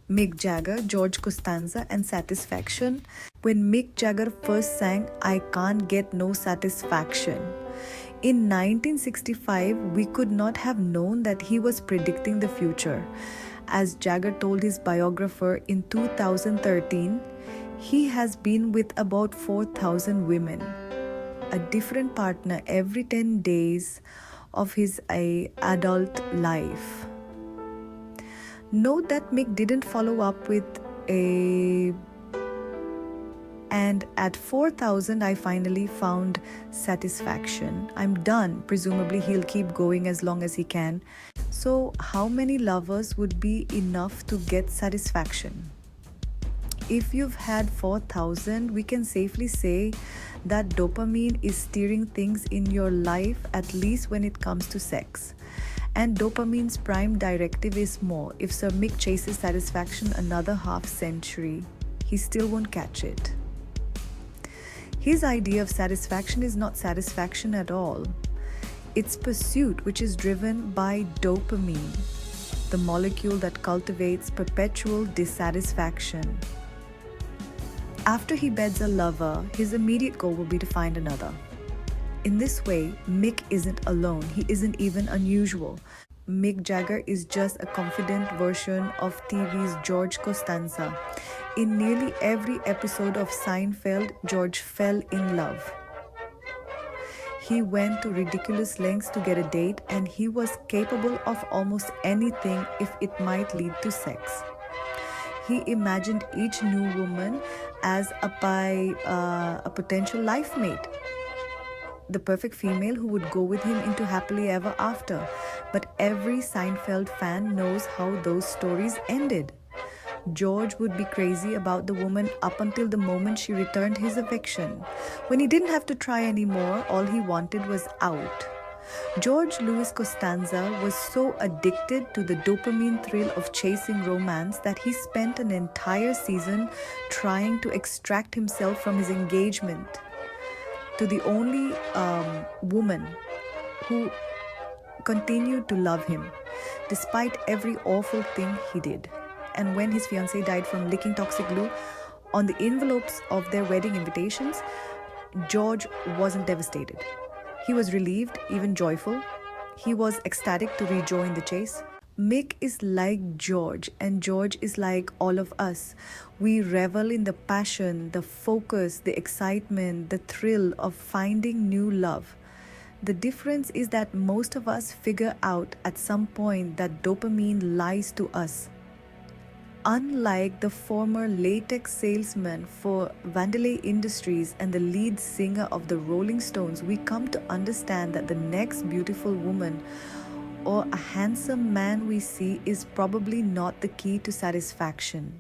Mick Jagger, George Costanza, and Satisfaction. When Mick Jagger first sang I Can't Get No Satisfaction. In 1965, we could not have known that he was predicting the future. As Jagger told his biographer in 2013, he has been with about 4,000 women, a different partner every 10 days of his adult life. Note that Mick didn't follow up with and at 4,000 I finally found satisfaction. I'm done. Presumably he'll keep going as long as he can. So how many lovers would be enough to get satisfaction? If you've had 4,000, we can safely say that dopamine is steering things in your life, at least when it comes to sex. And dopamine's prime directive is more. If Sir Mick chases satisfaction another half century, he still won't catch it. His idea of satisfaction is not satisfaction at all. It's pursuit, which is driven by dopamine, the molecule that cultivates perpetual dissatisfaction. After he beds a lover, his immediate goal will be to find another. In this way, Mick isn't alone. He isn't even unusual. Mick Jagger is just a confident version of TV's George Costanza. In nearly every episode of Seinfeld, George fell in love. He went to ridiculous lengths to get a date, and he was capable of almost anything if it might lead to sex. He imagined each new woman as a potential life mate, the perfect female who would go with him into happily ever after. But every Seinfeld fan knows how those stories ended. George would be crazy about the woman up until the moment she returned his affection. When he didn't have to try anymore, all he wanted was out. George Louis Costanza was so addicted to the dopamine thrill of chasing romance that he spent an entire season trying to extract himself from his engagement to the only woman who continued to love him, despite every awful thing he did. And when his fiancée died from licking toxic glue on the envelopes of their wedding invitations, George wasn't devastated. He was relieved, even joyful. He was ecstatic to rejoin the chase. Mick is like George, and George is like all of us. We revel in the passion, the focus, the excitement, the thrill of finding new love. The difference is that most of us figure out at some point that dopamine lies to us. Unlike the former latex salesman for Vandelay Industries and the lead singer of the Rolling Stones, we come to understand that the next beautiful woman or a handsome man we see is probably not the key to satisfaction.